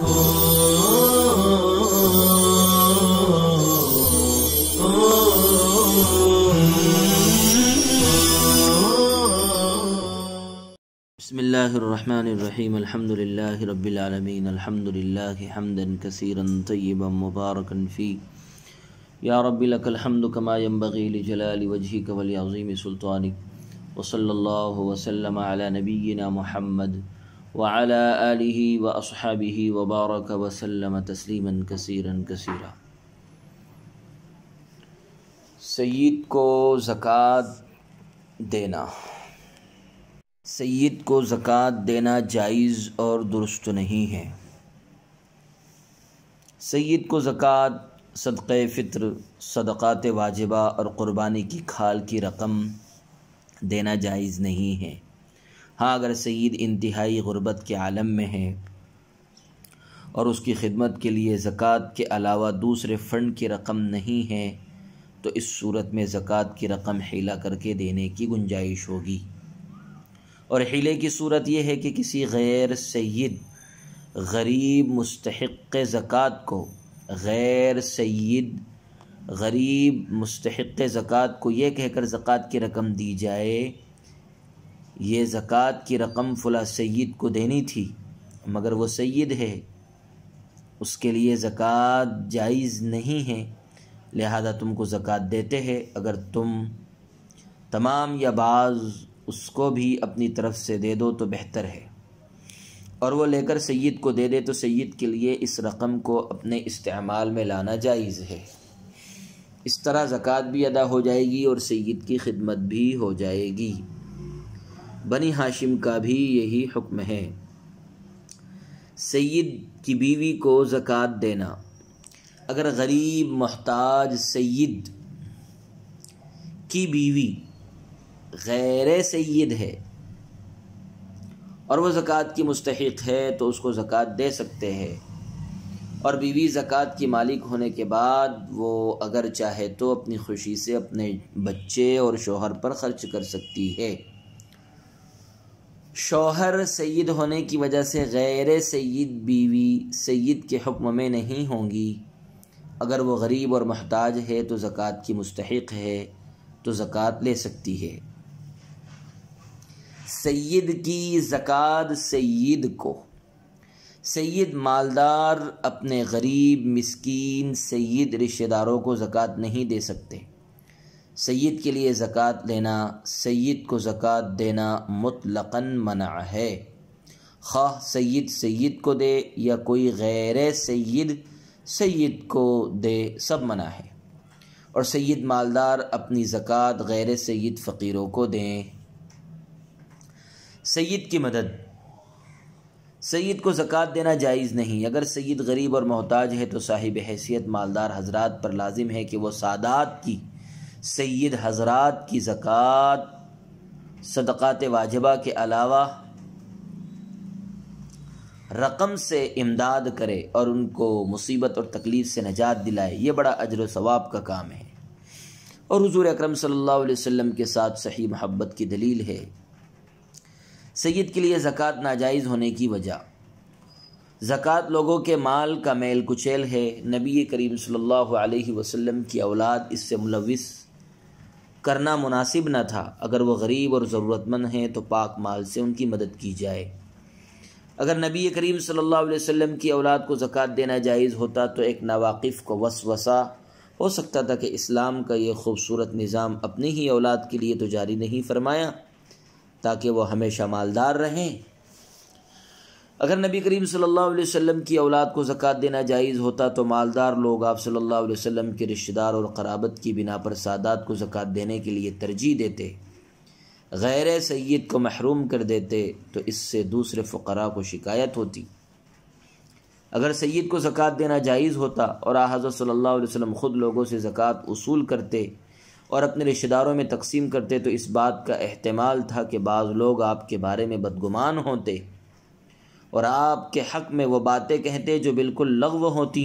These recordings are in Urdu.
بسم اللہ الرحمن الرحیم الحمد للہ رب العالمین الحمد للہ حمدا کثیرا طیبا مبارکا فی یا رب لک الحمد کما ینبغی لجلال وجہک ولعظیم سلطانک وصلی اللہ وسلم علی نبینا محمد وعلی آلہ واصحابہ وبارک وسلم تسلیما کثیرا کثیرا۔ سید کو زکوٰۃ دینا، سید کو زکوٰۃ دینا جائز اور درست نہیں ہے۔ سید کو زکوٰۃ، صدقہ فطر، صدقات واجبہ اور قربانی کی کھال کی رقم دینا جائز نہیں ہے۔ ہاں، اگر سید انتہائی غربت کے عالم میں ہے اور اس کی خدمت کے لیے زکوٰۃ کے علاوہ دوسرے فنڈ کی رقم نہیں ہے تو اس صورت میں زکوٰۃ کی رقم حیلہ کر کے دینے کی گنجائش ہوگی۔ اور حیلے کی صورت یہ ہے کہ کسی غیر سید غریب مستحق زکوٰۃ کو، غیر سید غریب مستحق زکوٰۃ کو یہ کہہ کر زکوٰۃ کی رقم دی جائے، یہ زکوٰۃ کی رقم فلاں سید کو دینی تھی مگر وہ سید ہے، اس کے لیے زکوٰۃ جائز نہیں ہے، لہذا تم کو زکوٰۃ دیتے ہیں، اگر تم تمام یا بعض اس کو بھی اپنی طرف سے دے دو تو بہتر ہے، اور وہ لے کر سید کو دے دے تو سید کے لیے اس رقم کو اپنے استعمال میں لانا جائز ہے۔ اس طرح زکوٰۃ بھی ادا ہو جائے گی اور سید کی خدمت بھی ہو جائے گی۔ بنی ہاشم کا بھی یہی حکم ہے۔ سید کی بیوی کو زکوٰۃ دینا، اگر غریب محتاج سید کی بیوی غیر سید ہے اور وہ زکوٰۃ کی مستحق ہے تو اس کو زکوٰۃ دے سکتے ہیں، اور بیوی زکوٰۃ کی مالک ہونے کے بعد وہ اگر چاہے تو اپنی خوشی سے اپنے بچے اور شوہر پر خرچ کر سکتی ہے۔ شوہر سید ہونے کی وجہ سے غیر سید بیوی سید کے حکم میں نہیں ہوں گی، اگر وہ غریب اور محتاج ہے تو زکوٰۃ کی مستحق ہے تو زکوٰۃ لے سکتی ہے۔ سید کی زکوٰۃ سید کو، سید مالدار اپنے غریب مسکین سید رشتہ داروں کو زکوٰۃ نہیں دے سکتے۔ سید کے لیے زکوٰۃ لینا، سید کو زکوٰۃ دینا مطلقاً منع ہے، خواہ سید سید کو دے یا کوئی غیر سید سید کو دے، سب منع ہے۔ اور سید مالدار اپنی زکوٰۃ غیر سید فقیروں کو دیں۔ سید کی مدد، سید کو زکوٰۃ دینا جائز نہیں، اگر سید غریب اور محتاج ہے تو صاحب حیثیت مالدار حضرات پر لازم ہے کہ وہ سادات کی، سید حضرات کی زکوٰۃ صدقات واجبہ کے علاوہ رقم سے امداد کرے اور ان کو مصیبت اور تکلیف سے نجات دلائے، یہ بڑا اجر و ثواب کا کام ہے، اور حضور اکرم صلی اللہ علیہ وسلم کے ساتھ صحیح محبت کی دلیل ہے۔ سید کے لیے زکوٰۃ ناجائز ہونے کی وجہ، زکوٰۃ لوگوں کے مال کا میل کچیل ہے، نبی کریم صلی اللہ علیہ وسلم کی اولاد اس سے ملوث کرنا مناسب نہ تھا، اگر وہ غریب اور ضرورت مند ہیں تو پاک مال سے ان کی مدد کی جائے۔ اگر نبی کریم صلی اللہ علیہ وسلم کی اولاد کو زکوٰۃ دینا جائز ہوتا تو ایک ناواقف کو وسوسہ ہو سکتا تھا کہ اسلام کا یہ خوبصورت نظام اپنی ہی اولاد کے لیے تو جاری نہیں فرمایا تاکہ وہ ہمیشہ مالدار رہیں۔ اگر نبی کریم صلی اللہ علیہ وسلم کی اولاد کو زکوٰۃ دینا جائز ہوتا تو مالدار لوگ آپ صلی اللہ علیہ وسلم کے رشتہ دار اور قرابت کی بنا پر سادات کو زکوٰۃ دینے کے لیے ترجیح دیتے، غیر سید کو محروم کر دیتے تو اس سے دوسرے فقراء کو شکایت ہوتی۔ اگر سید کو زکوٰۃ دینا جائز ہوتا اور حضرت صلی اللہ علیہ وسلم خود لوگوں سے زکوٰۃ وصول کرتے اور اپنے رشتہ داروں میں تقسیم کرتے تو اس بات کا احتمال تھا کہ بعض لوگ آپ کے بارے میں بدگمان ہوتے اور آپ کے حق میں وہ باتیں کہتے جو بالکل لغو ہوتی،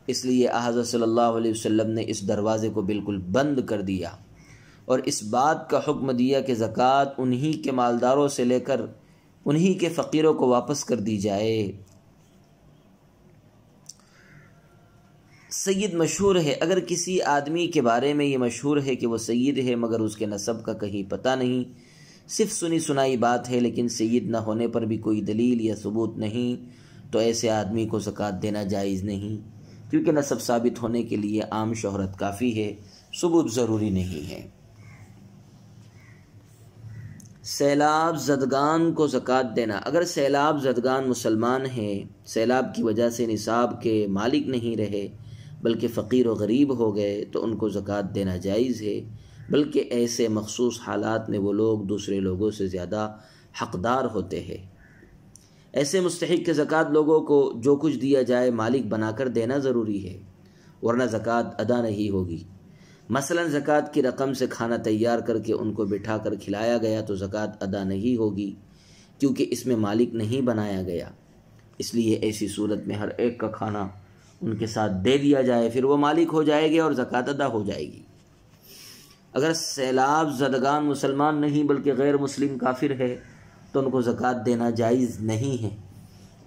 اس لیے حضرت صلی اللہ علیہ وسلم نے اس دروازے کو بالکل بند کر دیا اور اس بات کا حکم دیا کہ زکوٰۃ انہی کے مالداروں سے لے کر انہی کے فقیروں کو واپس کر دی جائے۔ سید مشہور ہے، اگر کسی آدمی کے بارے میں یہ مشہور ہے کہ وہ سید ہے مگر اس کے نسب کا کہیں پتہ نہیں، صرف سنی سنائی بات ہے لیکن سید نہ ہونے پر بھی کوئی دلیل یا ثبوت نہیں، تو ایسے آدمی کو زکوٰۃ دینا جائز نہیں، کیونکہ نسب ثابت ہونے کے لیے عام شہرت کافی ہے، ثبوت ضروری نہیں ہے۔ سیلاب زدگان کو زکوٰۃ دینا، اگر سیلاب زدگان مسلمان ہیں، سیلاب کی وجہ سے نصاب کے مالک نہیں رہے بلکہ فقیر و غریب ہو گئے تو ان کو زکوٰۃ دینا جائز ہے، بلکہ ایسے مخصوص حالات میں وہ لوگ دوسرے لوگوں سے زیادہ حقدار ہوتے ہیں۔ ایسے مستحق کے زکوٰۃ لوگوں کو جو کچھ دیا جائے مالک بنا کر دینا ضروری ہے، ورنہ زکوٰۃ ادا نہیں ہوگی۔ مثلا زکوٰۃ کی رقم سے کھانا تیار کر کے ان کو بٹھا کر کھلایا گیا تو زکوٰۃ ادا نہیں ہوگی، کیونکہ اس میں مالک نہیں بنایا گیا۔ اس لیے ایسی صورت میں ہر ایک کا کھانا ان کے ساتھ دے دیا جائے، پھر وہ مالک ہو جائے گے اور زکوٰۃ ادا ہو جائے گی۔ اگر سیلاب زدگان مسلمان نہیں بلکہ غیر مسلم کافر ہے تو ان کو زکوٰۃ دینا جائز نہیں ہے،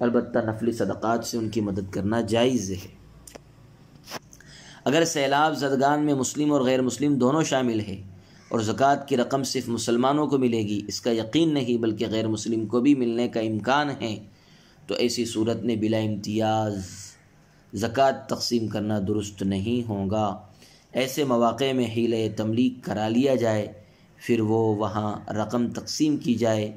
البتہ نفلی صدقات سے ان کی مدد کرنا جائز ہے۔ اگر سیلاب زدگان میں مسلم اور غیر مسلم دونوں شامل ہیں اور زکوٰۃ کی رقم صرف مسلمانوں کو ملے گی، اس کا یقین نہیں بلکہ غیر مسلم کو بھی ملنے کا امکان ہے، تو ایسی صورت میں بلا امتیاز زکوٰۃ تقسیم کرنا درست نہیں ہوگا۔ ایسے مواقع میں حیلہ تملیک کرا لیا جائے، پھر وہ وہاں رقم تقسیم کی جائے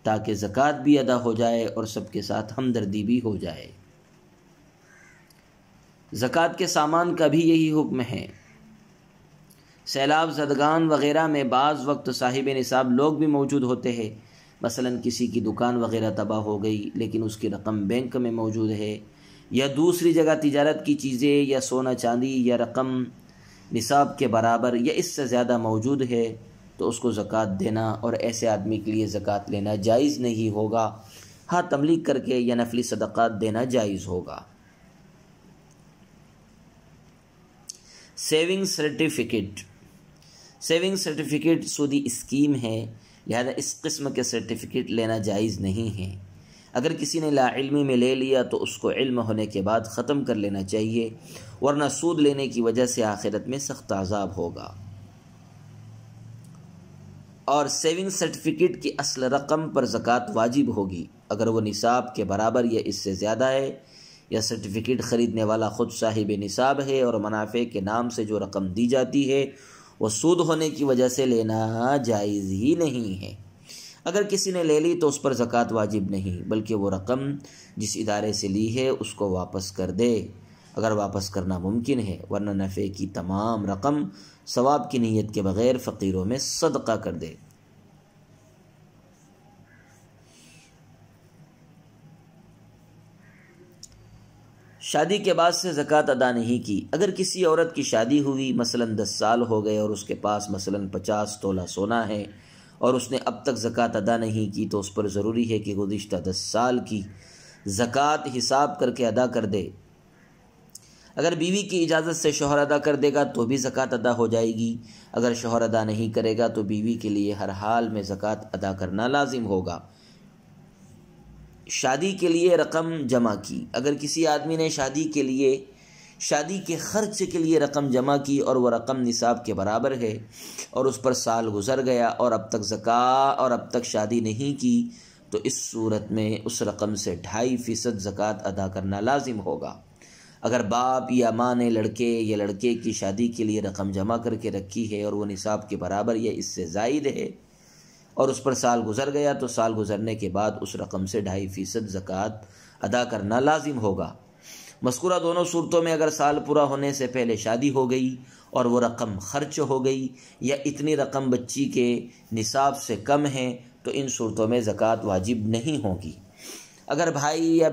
تاکہ زکوٰۃ بھی ادا ہو جائے اور سب کے ساتھ ہمدردی بھی ہو جائے۔ زکوٰۃ کے سامان کا بھی یہی حکم ہے۔ سیلاب زدگان وغیرہ میں بعض وقت صاحب نصاب لوگ بھی موجود ہوتے ہیں، مثلا کسی کی دکان وغیرہ تباہ ہو گئی لیکن اس کی رقم بینک میں موجود ہے، یا دوسری جگہ تجارت کی چیزیں یا سونا چاندی یا رقم نصاب کے برابر یا اس سے زیادہ موجود ہے، تو اس کو زکوٰۃ دینا اور ایسے آدمی کے لیے زکوٰۃ لینا جائز نہیں ہوگا، ہاں تملیک کر کے یا نفلی صدقات دینا جائز ہوگا۔ سیونگ سرٹیفکیٹ، سیونگ سرٹیفکیٹ سودی اسکیم ہے، لہذا اس قسم کے سرٹیفکیٹ لینا جائز نہیں ہے۔ اگر کسی نے لا علمی میں لے لیا تو اس کو علم ہونے کے بعد ختم کر لینا چاہیے، ورنہ سود لینے کی وجہ سے آخرت میں سخت عذاب ہوگا۔ اور سیونگ سرٹیفکیٹ کی اصل رقم پر زکوٰۃ واجب ہوگی اگر وہ نصاب کے برابر یا اس سے زیادہ ہے، یا سرٹیفکیٹ خریدنے والا خود صاحب نصاب ہے اور منافع کے نام سے جو رقم دی جاتی ہے وہ سود ہونے کی وجہ سے لینا جائز ہی نہیں ہے۔ اگر کسی نے لے لی تو اس پر زکوٰۃ واجب نہیں، بلکہ وہ رقم جس ادارے سے لی ہے اس کو واپس کر دے اگر واپس کرنا ممکن ہے، ورنہ نفع کی تمام رقم ثواب کی نیت کے بغیر فقیروں میں صدقہ کر دے۔ شادی کے بعد سے زکوٰۃ ادا نہیں کی، اگر کسی عورت کی شادی ہوئی، مثلا 10 سال ہو گئے اور اس کے پاس مثلا 50 تولہ سونا ہے اور اس نے اب تک زکوٰۃ ادا نہیں کی، تو اس پر ضروری ہے کہ گزشتہ 10 سال کی زکوٰۃ حساب کر کے ادا کر دے۔ اگر بیوی کی اجازت سے شوہر ادا کر دے گا تو بھی زکوٰۃ ادا ہو جائے گی، اگر شوہر ادا نہیں کرے گا تو بیوی کے لیے ہر حال میں زکوٰۃ ادا کرنا لازم ہوگا۔ شادی کے لیے رقم جمع کی، اگر کسی آدمی نے شادی کے خرچ کے لیے رقم جمع کی اور وہ رقم نصاب کے برابر ہے اور اس پر سال گزر گیا اور اب تک شادی نہیں کی، تو اس صورت میں اس رقم سے 2.5% زکوٰۃ ادا کرنا لازم ہوگا۔ اگر باپ یا ماں نے لڑکے یا لڑکے کی شادی کے لیے رقم جمع کر کے رکھی ہے اور وہ نصاب کے برابر یا اس سے زائد ہے اور اس پر سال گزر گیا، تو سال گزرنے کے بعد اس رقم سے 2.5% زکوٰۃ ادا کرنا لازم ہوگا۔ مذکورہ دونوں صورتوں میں اگر سال پورا ہونے سے پہلے شادی ہو گئی اور وہ رقم خرچ ہو گئی یا اتنی رقم بچی کے نصاب سے کم ہے تو ان صورتوں میں زکوٰۃ واجب نہیں ہوگی۔ اگر بھائی یا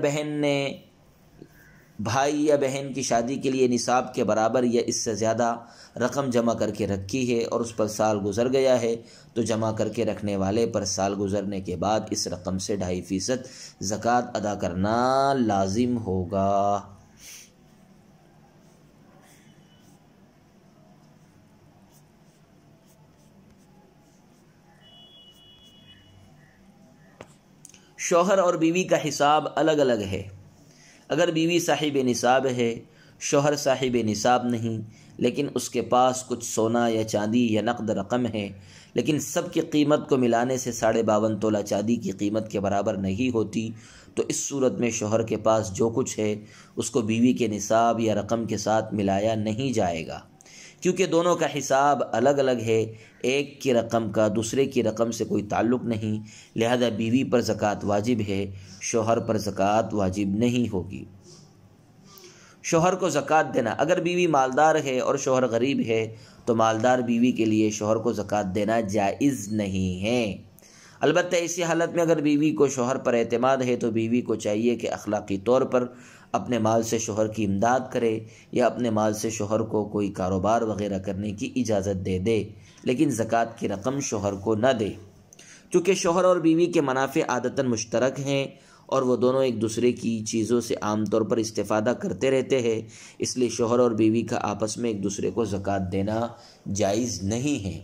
بہن کی شادی کے لیے نصاب کے برابر یا اس سے زیادہ رقم جمع کر کے رکھی ہے اور اس پر سال گزر گیا ہے، تو جمع کر کے رکھنے والے پر سال گزرنے کے بعد اس رقم سے 2.5% زکوٰۃ ادا کرنا لازم ہوگا۔ شوہر اور بیوی کا حساب الگ الگ ہے۔ اگر بیوی صاحب نصاب ہے، شوہر صاحب نصاب نہیں لیکن اس کے پاس کچھ سونا یا چاندی یا نقد رقم ہے، لیکن سب کی قیمت کو ملانے سے 52.5 تولہ چاندی کی قیمت کے برابر نہیں ہوتی، تو اس صورت میں شوہر کے پاس جو کچھ ہے اس کو بیوی کے نصاب یا رقم کے ساتھ ملایا نہیں جائے گا، کیونکہ دونوں کا حساب الگ الگ ہے، ایک کی رقم کا دوسرے کی رقم سے کوئی تعلق نہیں، لہذا بیوی پر زکوٰۃ واجب ہے، شوہر پر زکوٰۃ واجب نہیں ہوگی۔ شوہر کو زکوٰۃ دینا، اگر بیوی مالدار ہے اور شوہر غریب ہے تو مالدار بیوی کے لیے شوہر کو زکوٰۃ دینا جائز نہیں ہے۔ البتہ اسی حالت میں اگر بیوی کو شوہر پر اعتماد ہے تو بیوی کو چاہیے کہ اخلاقی طور پر اپنے مال سے شوہر کی امداد کرے یا اپنے مال سے شوہر کو کوئی کاروبار وغیرہ کرنے کی اجازت دے دے، لیکن زکوٰۃ کی رقم شوہر کو نہ دے، چونکہ شوہر اور بیوی کے منافع عادتاً مشترک ہیں اور وہ دونوں ایک دوسرے کی چیزوں سے عام طور پر استفادہ کرتے رہتے ہیں، اس لیے شوہر اور بیوی کا آپس میں ایک دوسرے کو زکوٰۃ دینا جائز نہیں ہے۔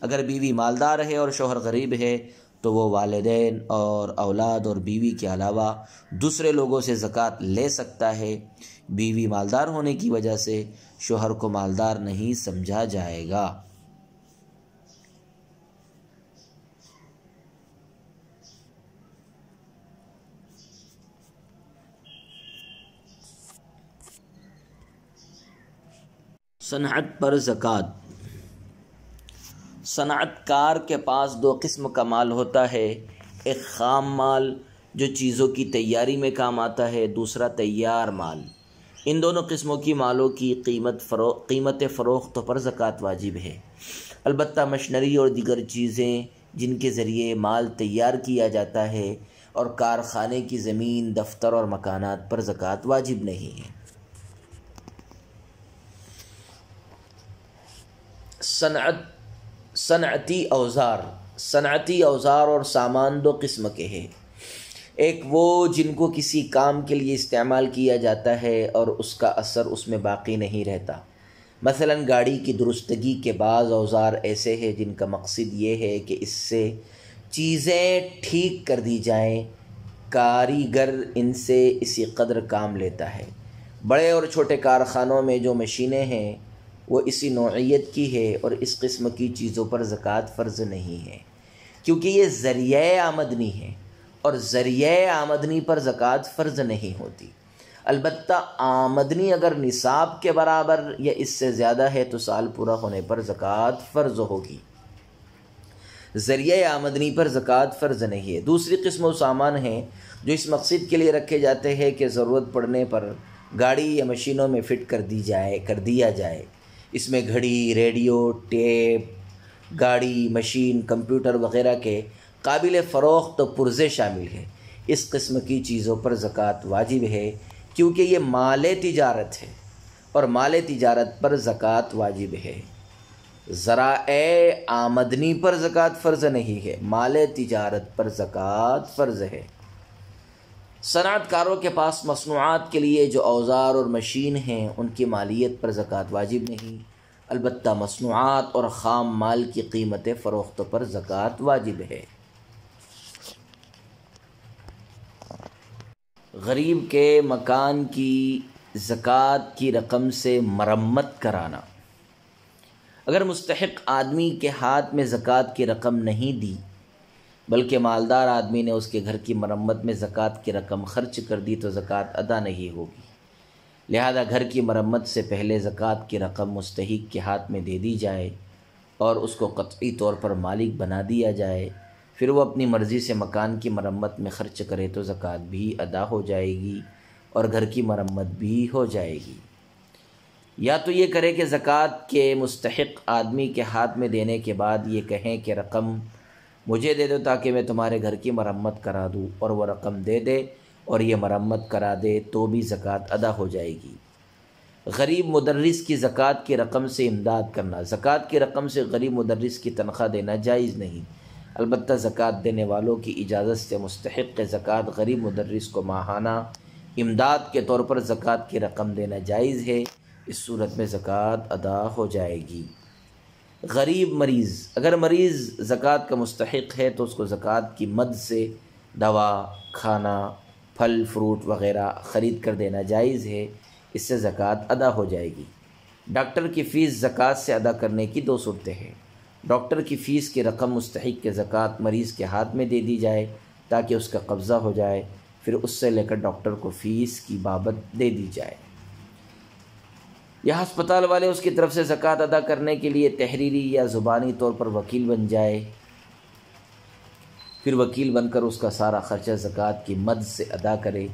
اگر بیوی مالدار ہے اور شوہر غریب ہے تو وہ والدین اور اولاد اور بیوی کے علاوہ دوسرے لوگوں سے زکوٰۃ لے سکتا ہے۔ بیوی مالدار ہونے کی وجہ سے شوہر کو مالدار نہیں سمجھا جائے گا۔ صنعت پر زکوٰۃ۔ صنعت کار کے پاس دو قسم کا مال ہوتا ہے، ایک خام مال جو چیزوں کی تیاری میں کام آتا ہے، دوسرا تیار مال۔ ان دونوں قسموں کی مالوں کی قیمت فروخت پر زکوٰۃ واجب ہے، البتہ مشنری اور دیگر چیزیں جن کے ذریعے مال تیار کیا جاتا ہے اور کارخانے کی زمین، دفتر اور مکانات پر زکوٰۃ واجب نہیں ہے۔ صنعتی اوزار اور سامان دو قسم کے ہیں، ایک وہ جن کو کسی کام کے لیے استعمال کیا جاتا ہے اور اس کا اثر اس میں باقی نہیں رہتا، مثلا گاڑی کی درستگی کے بعض اوزار ایسے ہیں جن کا مقصد یہ ہے کہ اس سے چیزیں ٹھیک کر دی جائیں، کاریگر ان سے اسی قدر کام لیتا ہے۔ بڑے اور چھوٹے کارخانوں میں جو مشینیں ہیں وہ اسی نوعیت کی ہے اور اس قسم کی چیزوں پر زکوٰۃ فرض نہیں ہے، کیونکہ یہ ذریعہ آمدنی ہے اور ذریعہ آمدنی پر زکوٰۃ فرض نہیں ہوتی۔ البتہ آمدنی اگر نصاب کے برابر یا اس سے زیادہ ہے تو سال پورا ہونے پر زکوٰۃ فرض ہوگی، ذریعہ آمدنی پر زکوٰۃ فرض نہیں ہے۔ دوسری قسم و سامان ہیں جو اس مقصد کے لیے رکھے جاتے ہیں کہ ضرورت پڑنے پر گاڑی یا مشینوں میں فٹ کر دیا جائے، اس میں گھڑی، ریڈیو، ٹیپ، گاڑی، مشین، کمپیوٹر وغیرہ کے قابل فروخت پرزے شامل ہیں۔ اس قسم کی چیزوں پر زکوٰۃ واجب ہے کیونکہ یہ مال تجارت ہے اور مال تجارت پر زکوٰۃ واجب ہے۔ ذرائع آمدنی پر زکوٰۃ فرض نہیں ہے، مال تجارت پر زکوٰۃ فرض ہے۔ صنعت کاروں کے پاس مصنوعات کے لیے جو اوزار اور مشین ہیں ان کی مالیت پر زکوٰۃ واجب نہیں، البتہ مصنوعات اور خام مال کی قیمت فروخت پر زکوٰۃ واجب ہے۔ غریب کے مکان کی زکوٰۃ کی رقم سے مرمت کرانا۔ اگر مستحق آدمی کے ہاتھ میں زکوٰۃ کی رقم نہیں دی بلکہ مالدار آدمی نے اس کے گھر کی مرمت میں زکوٰۃ کی رقم خرچ کر دی تو زکوٰۃ ادا نہیں ہوگی، لہذا گھر کی مرمت سے پہلے زکوٰۃ کی رقم مستحق کے ہاتھ میں دے دی جائے اور اس کو قطعی طور پر مالک بنا دیا جائے، پھر وہ اپنی مرضی سے مکان کی مرمت میں خرچ کرے تو زکوٰۃ بھی ادا ہو جائے گی اور گھر کی مرمت بھی ہو جائے گی۔ یا تو یہ کرے کہ زکوٰۃ کے مستحق آدمی کے ہاتھ میں دینے کے بعد یہ کہیں کہ رقم مجھے دے دو تاکہ میں تمہارے گھر کی مرمت کرا دوں، اور وہ رقم دے دے اور یہ مرمت کرا دے تو بھی زکوٰۃ ادا ہو جائے گی۔ غریب مدرس کی زکوٰۃ کی رقم سے امداد کرنا۔ زکوٰۃ کی رقم سے غریب مدرس کی تنخواہ دینا جائز نہیں، البتہ زکوٰۃ دینے والوں کی اجازت سے مستحق زکوٰۃ غریب مدرس کو ماہانہ امداد کے طور پر زکوٰۃ کی رقم دینا جائز ہے، اس صورت میں زکوٰۃ ادا ہو جائے گی۔ غریب مریض، اگر مریض زکوٰۃ کا مستحق ہے تو اس کو زکوٰۃ کی مد سے دوا، کھانا، پھل فروٹ وغیرہ خرید کر دینا جائز ہے، اس سے زکوٰۃ ادا ہو جائے گی۔ ڈاکٹر کی فیس زکوٰۃ سے ادا کرنے کی دو صورتیں ہیں۔ ڈاکٹر کی فیس کی رقم مستحق کے زکوٰۃ مریض کے ہاتھ میں دے دی جائے تاکہ اس کا قبضہ ہو جائے، پھر اس سے لے کر ڈاکٹر کو فیس کی بابت دے دی جائے، یا ہسپتال والے اس کی طرف سے زکوٰۃ ادا کرنے کے لیے تحریری یا زبانی طور پر وکیل بن جائے، پھر وکیل بن کر اس کا سارا خرچہ زکوٰۃ کی مد سے ادا کرے۔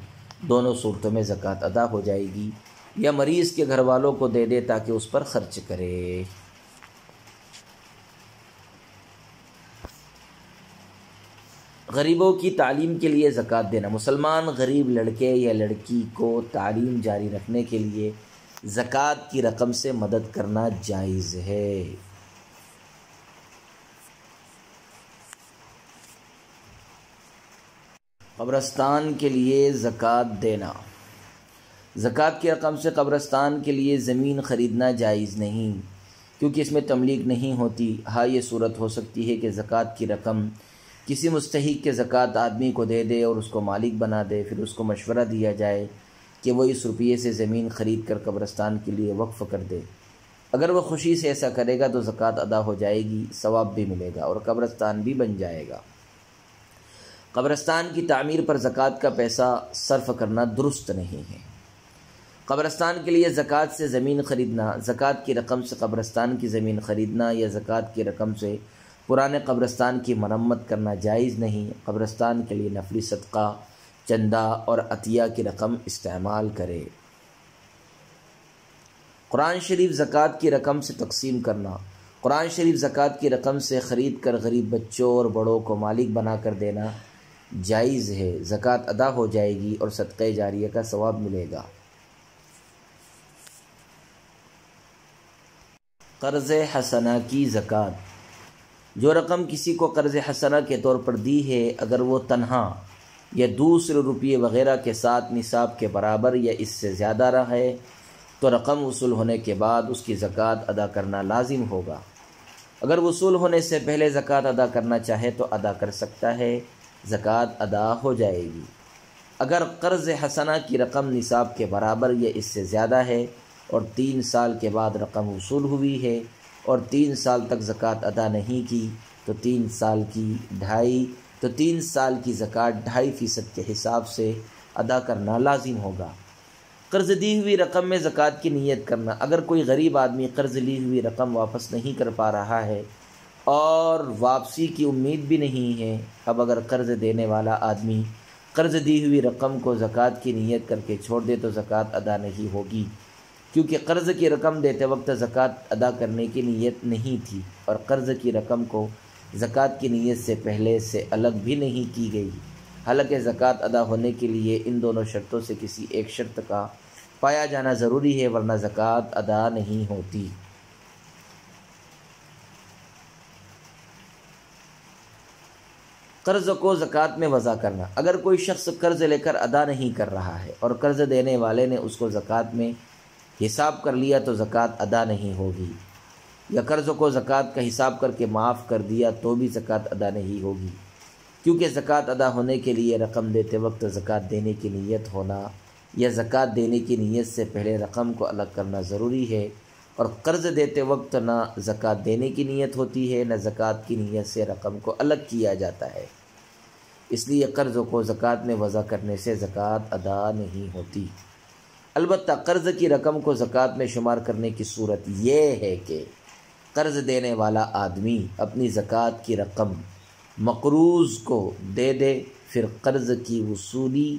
دونوں صورتوں میں زکوٰۃ ادا ہو جائے گی، یا مریض کے گھر والوں کو دے دے تاکہ اس پر خرچ کرے۔ غریبوں کی تعلیم کے لیے زکوٰۃ دینا۔ مسلمان غریب لڑکے یا لڑکی کو تعلیم جاری رکھنے کے لیے زکوٰۃ کی رقم سے مدد کرنا جائز ہے۔ قبرستان کے لیے زکوٰۃ دینا۔ زکوٰۃ کی رقم سے قبرستان کے لیے زمین خریدنا جائز نہیں، کیونکہ اس میں تملیک نہیں ہوتی۔ ہاں، یہ صورت ہو سکتی ہے کہ زکوٰۃ کی رقم کسی مستحق کے زکوٰۃ آدمی کو دے دے اور اس کو مالک بنا دے، پھر اس کو مشورہ دیا جائے کہ وہ اس روپیے سے زمین خرید کر قبرستان کے لیے وقف کر دے۔ اگر وہ خوشی سے ایسا کرے گا تو زکوٰۃ ادا ہو جائے گی، ثواب بھی ملے گا اور قبرستان بھی بن جائے گا۔ قبرستان کی تعمیر پر زکوٰۃ کا پیسہ صرف کرنا درست نہیں ہے۔ قبرستان کے لیے زکوٰۃ سے زمین خریدنا، زکوٰۃ کی رقم سے قبرستان کی زمین خریدنا یا زکوٰۃ کی رقم سے پرانے قبرستان کی مرمت کرنا جائز نہیں۔ قبرستان کے لیے نفلی صدقہ، چندہ اور عطیہ کی رقم استعمال کرے۔ قرآن شریف زکوٰۃ کی رقم سے تقسیم کرنا۔ قرآن شریف زکوٰۃ کی رقم سے خرید کر غریب بچوں اور بڑوں کو مالک بنا کر دینا جائز ہے، زکوٰۃ ادا ہو جائے گی اور صدقہ جاریہ کا ثواب ملے گا۔ قرض حسنہ کی زکوٰۃ۔ جو رقم کسی کو قرض حسنہ کے طور پر دی ہے، اگر وہ تنہا یا دوسرے روپیے وغیرہ کے ساتھ نصاب کے برابر یا اس سے زیادہ رہے تو رقم وصول ہونے کے بعد اس کی زکوٰۃ ادا کرنا لازم ہوگا۔ اگر وصول ہونے سے پہلے زکوٰۃ ادا کرنا چاہے تو ادا کر سکتا ہے، زکوٰۃ ادا ہو جائے گی۔ اگر قرض حسنہ کی رقم نصاب کے برابر یا اس سے زیادہ ہے اور 3 سال کے بعد رقم وصول ہوئی ہے اور 3 سال تک زکوٰۃ ادا نہیں کی تو 3 سال کی زکوٰۃ 2.5% کے حساب سے ادا کرنا لازم ہوگا۔ قرض دی ہوئی رقم میں زکوٰۃ کی نیت کرنا۔ اگر کوئی غریب آدمی قرض لی ہوئی رقم واپس نہیں کر پا رہا ہے اور واپسی کی امید بھی نہیں ہے، اب اگر قرض دینے والا آدمی قرض دی ہوئی رقم کو زکوٰۃ کی نیت کر کے چھوڑ دے تو زکوٰۃ ادا نہیں ہوگی، کیونکہ قرض کی رقم دیتے وقت زکوٰۃ ادا کرنے کی نیت نہیں تھی اور قرض کی رقم کو زکوٰۃ کی نیت سے پہلے سے الگ بھی نہیں کی گئی۔ حالانکہ زکوٰۃ ادا ہونے کے لیے ان دونوں شرطوں سے کسی ایک شرط کا پایا جانا ضروری ہے، ورنہ زکوٰۃ ادا نہیں ہوتی۔ قرض کو زکوٰۃ میں وضع کرنا۔ اگر کوئی شخص قرض لے کر ادا نہیں کر رہا ہے اور قرض دینے والے نے اس کو زکوٰۃ میں حساب کر لیا تو زکوٰۃ ادا نہیں ہوگی، یا قرض کو زکوٰۃ کا حساب کر کے معاف کر دیا تو بھی زکوٰۃ ادا نہیں ہوگی، کیونکہ زکوٰۃ ادا ہونے کے لیے رقم دیتے وقت زکوٰۃ دینے کی نیت ہونا یا زکوٰۃ دینے کی نیت سے پہلے رقم کو الگ کرنا ضروری ہے، اور قرض دیتے وقت نہ زکوٰۃ دینے کی نیت ہوتی ہے نہ زکوٰۃ کی نیت سے رقم کو الگ کیا جاتا ہے، اس لیے قرض کو زکوٰۃ میں وضع کرنے سے زکوٰۃ ادا نہیں ہوتی۔ البتہ قرض کی رقم کو زکوٰۃ میں شمار کرنے کی صورت یہ ہے کہ قرض دینے والا آدمی اپنی زکوٰۃ کی رقم مقروض کو دے دے، پھر قرض کی وصولی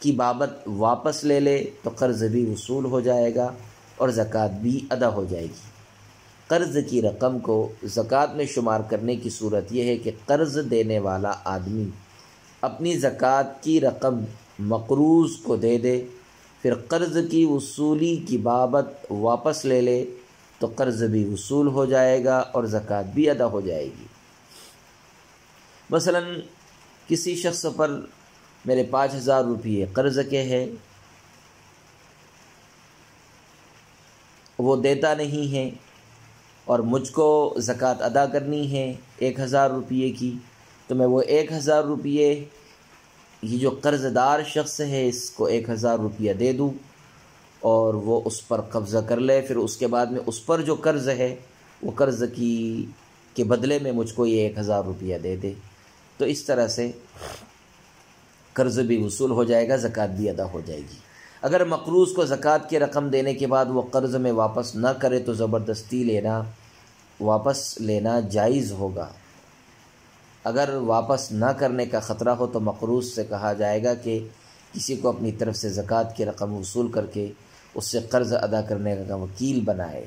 کی بابت واپس لے لے تو قرض بھی وصول ہو جائے گا اور زکوٰۃ بھی ادا ہو جائے گی۔ قرض کی رقم کو زکوٰۃ میں شمار کرنے کی صورت یہ ہے کہ قرض دینے والا آدمی اپنی زکوٰۃ کی رقم مقروض کو دے دے، پھر قرض کی وصولی کی بابت واپس لے لے تو قرض بھی وصول ہو جائے گا اور زکوٰۃ بھی ادا ہو جائے گی۔ مثلا کسی شخص پر میرے 5,000 روپیے قرض کے ہے، وہ دیتا نہیں ہے اور مجھ کو زکوٰۃ ادا کرنی ہے 1,000 روپیے کی، تو میں وہ 1,000 روپیے یہ جو قرض دار شخص ہے اس کو 1,000 روپیہ دے دوں اور وہ اس پر قبضہ کر لے، پھر اس کے بعد میں اس پر جو قرض ہے وہ قرض کے بدلے میں مجھ کو یہ 1000 روپیہ دے دے، تو اس طرح سے قرض بھی وصول ہو جائے گا، زکوٰۃ بھی ادا ہو جائے گی۔ اگر مقروض کو زکوٰۃ کی رقم دینے کے بعد وہ قرض میں واپس نہ کرے تو زبردستی واپس لینا جائز ہوگا۔ اگر واپس نہ کرنے کا خطرہ ہو تو مقروض سے کہا جائے گا کہ کسی کو اپنی طرف سے زکوٰۃ کی رقم وصول کر کے اس سے قرض ادا کرنے کا وکیل بنائے،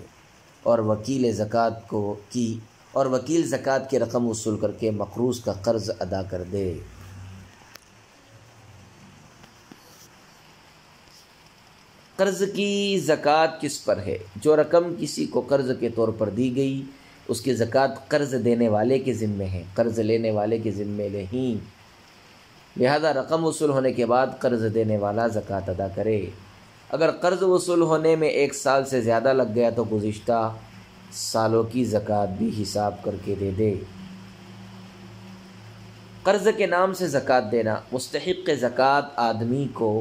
اور وکیل زکوٰۃ کی رقم وصول کر کے مقروض کا قرض ادا کر دے۔ قرض کی زکوٰۃ کس پر ہے؟ جو رقم کسی کو قرض کے طور پر دی گئی اس کی زکوٰۃ قرض دینے والے کے ذمے ہے، قرض لینے والے کے ذمے نہیں، لہذا رقم وصول ہونے کے بعد قرض دینے والا زکوٰۃ ادا کرے۔ اگر قرض وصول ہونے میں 1 سال سے زیادہ لگ گیا تو گزشتہ سالوں کی زکوٰۃ بھی حساب کر کے دے دے۔ قرض کے نام سے زکوٰۃ دینا، مستحق زکوٰۃ آدمی کو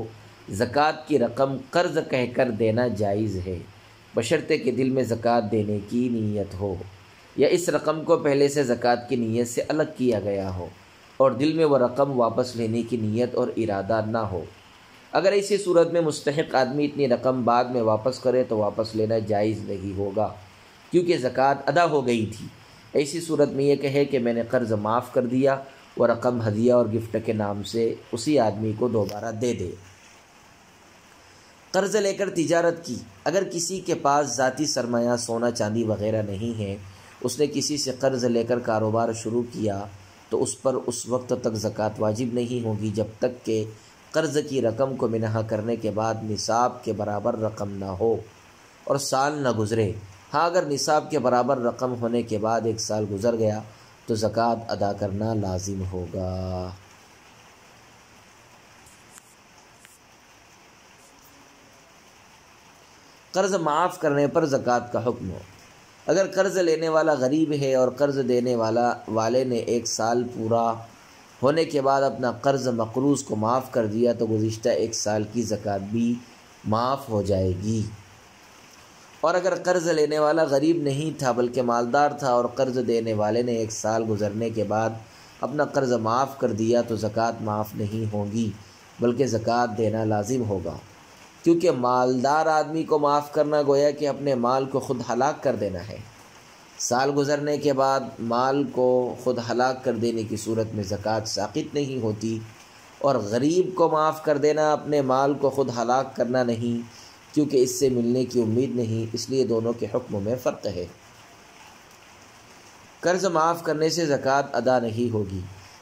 زکوٰۃ کی رقم قرض کہہ کر دینا جائز ہے، بشرطے کہ دل میں زکوٰۃ دینے کی نیت ہو، یا اس رقم کو پہلے سے زکوٰۃ کی نیت سے الگ کیا گیا ہو اور دل میں وہ رقم واپس لینے کی نیت اور ارادہ نہ ہو۔ اگر ایسی صورت میں مستحق آدمی اتنی رقم بعد میں واپس کرے تو واپس لینا جائز نہیں ہوگا، کیونکہ زکوٰۃ ادا ہو گئی تھی۔ ایسی صورت میں یہ کہے کہ میں نے قرض معاف کر دیا، وہ رقم ہدیہ اور گفٹ کے نام سے اسی آدمی کو دوبارہ دے دے۔ قرض لے کر تجارت کی، اگر کسی کے پاس ذاتی سرمایہ سونا چاندی وغیرہ نہیں ہے، اس نے کسی سے قرض لے کر کاروبار شروع کیا تو اس پر اس وقت تک زکوٰۃ واجب نہیں ہوگی جب تک کہ قرض کی رقم کو منہا کرنے کے بعد نصاب کے برابر رقم نہ ہو اور سال نہ گزرے۔ ہاں اگر نصاب کے برابر رقم ہونے کے بعد 1 سال گزر گیا تو زکوٰۃ ادا کرنا لازم ہوگا۔ قرض معاف کرنے پر زکوٰۃ کا حکم ہو، اگر قرض لینے والا غریب ہے اور قرض دینے والے نے 1 سال پورا ہونے کے بعد اپنا قرض مقروض کو معاف کر دیا تو گزشتہ 1 سال کی زکوٰۃ بھی معاف ہو جائے گی۔ اور اگر قرض لینے والا غریب نہیں تھا بلکہ مالدار تھا اور قرض دینے والے نے 1 سال گزرنے کے بعد اپنا قرض معاف کر دیا تو زکوٰۃ معاف نہیں ہوگی بلکہ زکوٰۃ دینا لازم ہوگا، کیونکہ مالدار آدمی کو معاف کرنا گویا کہ اپنے مال کو خود ہلاک کر دینا ہے۔ سال گزرنے کے بعد مال کو خود ہلاک کر دینے کی صورت میں زکوٰۃ ساقط نہیں ہوتی، اور غریب کو معاف کر دینا اپنے مال کو خود ہلاک کرنا نہیں، کیونکہ اس سے ملنے کی امید نہیں، اس لیے دونوں کے حکم میں فرق ہے۔ قرض معاف کرنے سے زکوٰۃ ادا نہیں ہوگی،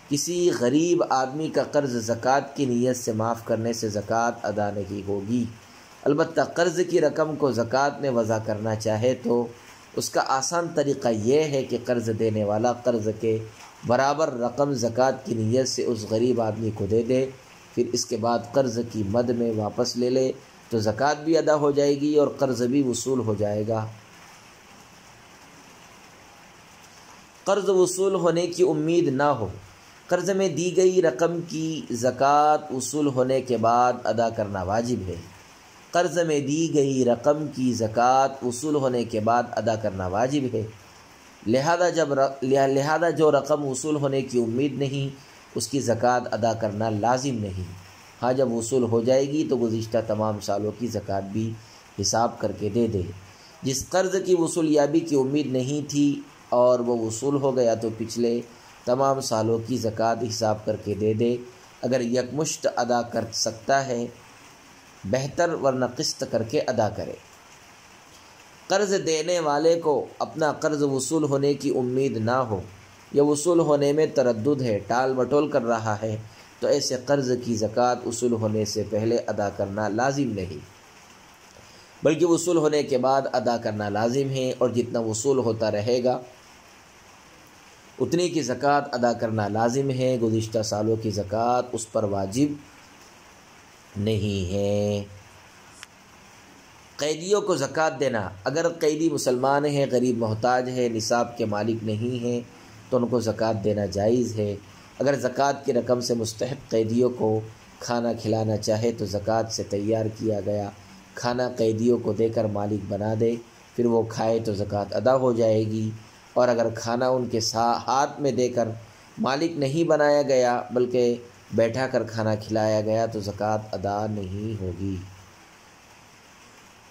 کسی غریب آدمی کا قرض زکوٰۃ کی نیت سے معاف کرنے سے زکوٰۃ ادا نہیں ہوگی۔ البتہ قرض کی رقم کو زکوٰۃ میں وضع کرنا چاہے تو اس کا آسان طریقہ یہ ہے کہ قرض دینے والا قرض کے برابر رقم زکوٰۃ کی نیت سے اس غریب آدمی کو دے دے، پھر اس کے بعد قرض کی مد میں واپس لے لے تو زکوٰۃ بھی ادا ہو جائے گی اور قرض بھی وصول ہو جائے گا۔ قرض وصول ہونے کی امید نہ ہو، قرض میں دی گئی رقم کی زکوٰۃ وصول ہونے کے بعد ادا کرنا واجب ہے۔ قرض میں دی گئی رقم کی زکوٰۃ وصول ہونے کے بعد ادا کرنا واجب ہے، لہذا جو رقم وصول ہونے کی امید نہیں اس کی زکوٰۃ ادا کرنا لازم نہیں۔ ہاں جب وصول ہو جائے گی تو گزشتہ تمام سالوں کی زکوٰۃ بھی حساب کر کے دے دے۔ جس قرض کی وصولیابی کی امید نہیں تھی اور وہ وصول ہو گیا تو پچھلے تمام سالوں کی زکوٰۃ حساب کر کے دے دے۔ اگر یکمشت ادا کر سکتا ہے بہتر، ورنہ قسط کر کے ادا کرے۔ قرض دینے والے کو اپنا قرض وصول ہونے کی امید نہ ہو یا وصول ہونے میں تردد ہے، ٹال مٹول کر رہا ہے، تو ایسے قرض کی زکوٰۃ وصول ہونے سے پہلے ادا کرنا لازم نہیں بلکہ وصول ہونے کے بعد ادا کرنا لازم ہے، اور جتنا وصول ہوتا رہے گا اتنی کی زکوٰۃ ادا کرنا لازم ہے، گزشتہ سالوں کی زکوٰۃ اس پر واجب نہیں ہے۔ قیدیوں کو زکوٰۃ دینا، اگر قیدی مسلمان ہیں، غریب محتاج ہے، نصاب کے مالک نہیں ہیں تو ان کو زکوٰۃ دینا جائز ہے۔ اگر زکوٰۃ کی رقم سے مستحق قیدیوں کو کھانا کھلانا چاہے تو زکوٰۃ سے تیار کیا گیا کھانا قیدیوں کو دے کر مالک بنا دے، پھر وہ کھائے تو زکوٰۃ ادا ہو جائے گی، اور اگر کھانا ان کے ہاتھ میں دے کر مالک نہیں بنایا گیا بلکہ بیٹھا کر کھانا کھلایا گیا تو زکوٰۃ ادا نہیں ہوگی۔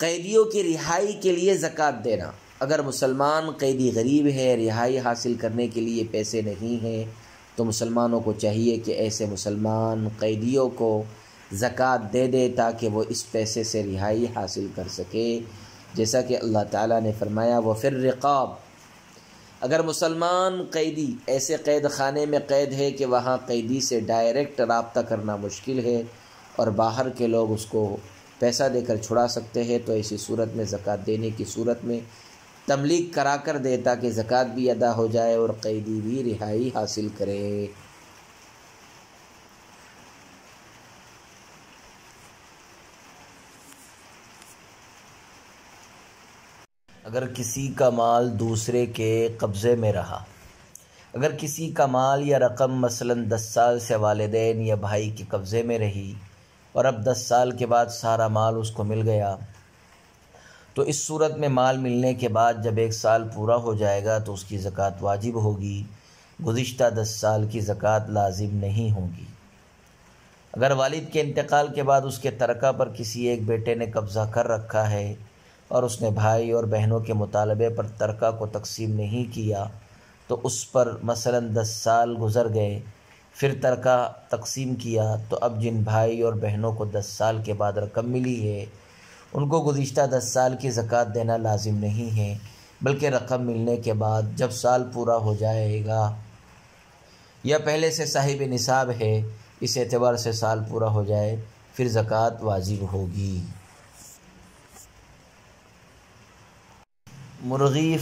قیدیوں کی رہائی کے لیے زکوٰۃ دینا۔ اگر مسلمان قیدی غریب ہے، رہائی حاصل کرنے کے لیے پیسے نہیں ہیں، تو مسلمانوں کو چاہیے کہ ایسے مسلمان قیدیوں کو زکوٰۃ دے دے تاکہ وہ اس پیسے سے رہائی حاصل کر سکے، جیسا کہ اللہ تعالیٰ نے فرمایا وَفِي الرِّقَابِ۔ اگر مسلمان قیدی ایسے قید خانے میں قید ہے کہ وہاں قیدی سے ڈائریکٹ رابطہ کرنا مشکل ہے اور باہر کے لوگ اس کو پیسہ دے کر چھڑا سکتے ہیں، تو ایسی صورت میں زکوٰۃ دینے کی صورت میں تملیغ کرا کر دے تاکہ زکوٰۃ بھی ادا ہو جائے اور قیدی بھی رہائی حاصل کرے۔ اگر کسی کا مال دوسرے کے قبضے میں رہا، اگر کسی کا مال یا رقم مثلاً 10 سال سے والدین یا بھائی کے قبضے میں رہی اور اب 10 سال کے بعد سارا مال اس کو مل گیا، تو اس صورت میں مال ملنے کے بعد جب 1 سال پورا ہو جائے گا تو اس کی زکوٰۃ واجب ہوگی، گزشتہ 10 سال کی زکوٰۃ لازم نہیں ہوگی۔ اگر والد کے انتقال کے بعد اس کے ترکہ پر کسی ایک بیٹے نے قبضہ کر رکھا ہے اور اس نے بھائی اور بہنوں کے مطالبے پر ترکہ کو تقسیم نہیں کیا، تو اس پر مثلاً 10 سال گزر گئے، پھر ترکہ تقسیم کیا، تو اب جن بھائی اور بہنوں کو 10 سال کے بعد رقم ملی ہے ان کو گزشتہ 10 سال کی زکوٰۃ دینا لازم نہیں ہے، بلکہ رقم ملنے کے بعد جب سال پورا ہو جائے گا یا پہلے سے صاحب نصاب ہے اس اعتبار سے سال پورا ہو جائے پھر زکوٰۃ واجب ہوگی۔ مرغی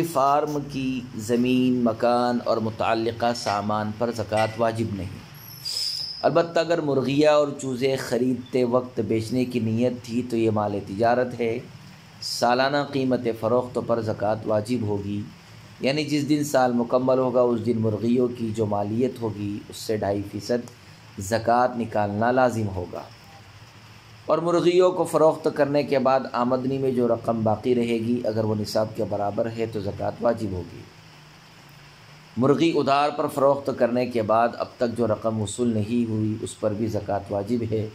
فارم کی زمین، مکان اور متعلقہ سامان پر زکوٰۃ واجب نہیں، البتہ اگر مرغیہ اور چوزے خریدتے وقت بیچنے کی نیت تھی تو یہ مال تجارت ہے، سالانہ قیمت فروخت پر زکوٰۃ واجب ہوگی، یعنی جس دن سال مکمل ہوگا اس دن مرغیوں کی جو مالیت ہوگی اس سے 2.5% زکوٰۃ نکالنا لازم ہوگا، اور مرغیوں کو فروخت کرنے کے بعد آمدنی میں جو رقم باقی رہے گی اگر وہ نصاب کے برابر ہے تو زکوٰۃ واجب ہوگی۔ مرغی ادھار پر فروخت کرنے کے بعد اب تک جو رقم وصول نہیں ہوئی اس پر بھی زکوٰۃ واجب ہے،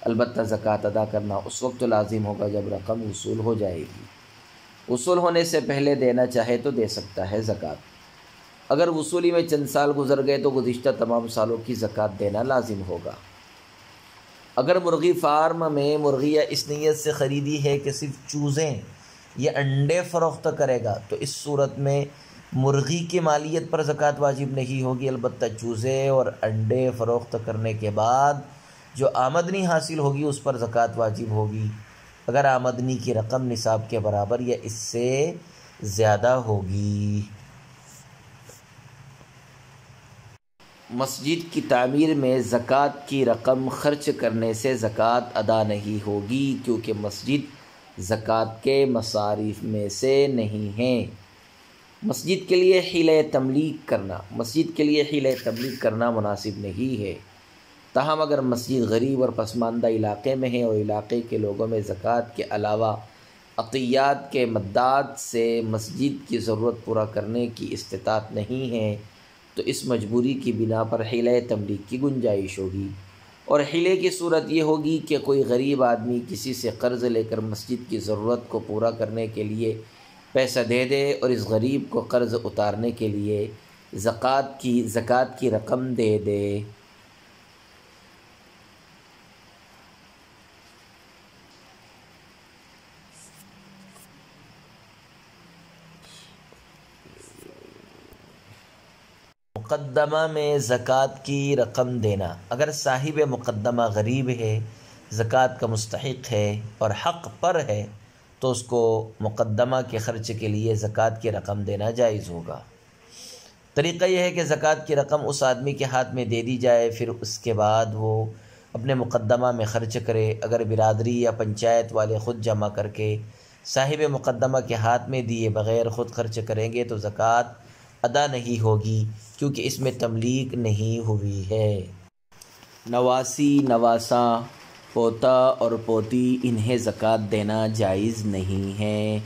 البتہ زکوٰۃ ادا کرنا اس وقت لازم ہوگا جب رقم وصول ہو جائے گی، وصول ہونے سے پہلے دینا چاہے تو دے سکتا ہے زکوٰۃ۔ اگر وصولی میں چند سال گزر گئے تو گزشتہ تمام سالوں کی زکوٰۃ دینا لازم ہوگا۔ اگر مرغی فارم میں مرغیاں اس نیت سے خریدی ہے کہ صرف چوزیں یا انڈے فروخت کرے گا تو اس صورت میں مرغی کی مالیت پر زکوٰۃ واجب نہیں ہوگی، البتہ چوزے اور انڈے فروخت کرنے کے بعد جو آمدنی حاصل ہوگی اس پر زکوٰۃ واجب ہوگی، اگر آمدنی کی رقم نصاب کے برابر یا اس سے زیادہ ہوگی۔ مسجد کی تعمیر میں زکوٰۃ کی رقم خرچ کرنے سے زکوٰۃ ادا نہیں ہوگی، کیونکہ مسجد زکوٰۃ کے مصارف میں سے نہیں ہیں۔ مسجد کے لیے حیلۂ تملیغ کرنا مناسب نہیں ہے، تاہم اگر مسجد غریب اور پسماندہ علاقے میں ہے اور علاقے کے لوگوں میں زکوٰۃ کے علاوہ عطیات کے مداد سے مسجد کی ضرورت پورا کرنے کی استطاعت نہیں ہے تو اس مجبوری کی بنا پر حیلۂ تملیغ کی گنجائش ہوگی، اور حیلے کی صورت یہ ہوگی کہ کوئی غریب آدمی کسی سے قرض لے کر مسجد کی ضرورت کو پورا کرنے کے لیے پیسہ دے دے اور اس غریب کو قرض اتارنے کے لیے زکوٰۃ کی رقم دے دے۔ مقدمہ میں زکوٰۃ کی رقم دینا۔ اگر صاحب مقدمہ غریب ہے، زکوٰۃ کا مستحق ہے اور حق پر ہے تو اس کو مقدمہ کے خرچ کے لیے زکوٰۃ کی رقم دینا جائز ہوگا۔ طریقہ یہ ہے کہ زکوٰۃ کی رقم اس آدمی کے ہاتھ میں دے دی جائے، پھر اس کے بعد وہ اپنے مقدمہ میں خرچ کرے۔ اگر برادری یا پنچایت والے خود جمع کر کے صاحب مقدمہ کے ہاتھ میں دیے بغیر خود خرچ کریں گے تو زکوٰۃ ادا نہیں ہوگی، کیونکہ اس میں تملیغ نہیں ہوئی ہے۔ نواسی، نواساں پوتا اور پوتی انہیں زکوٰۃ دینا جائز نہیں ہے۔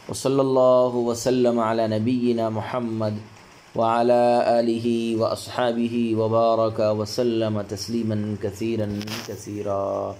وصلی اللہ وسلم علی نبینا محمد وعلی آلہ واصحابہ وبارک وسلم تسلیما کثیرا کثیرا۔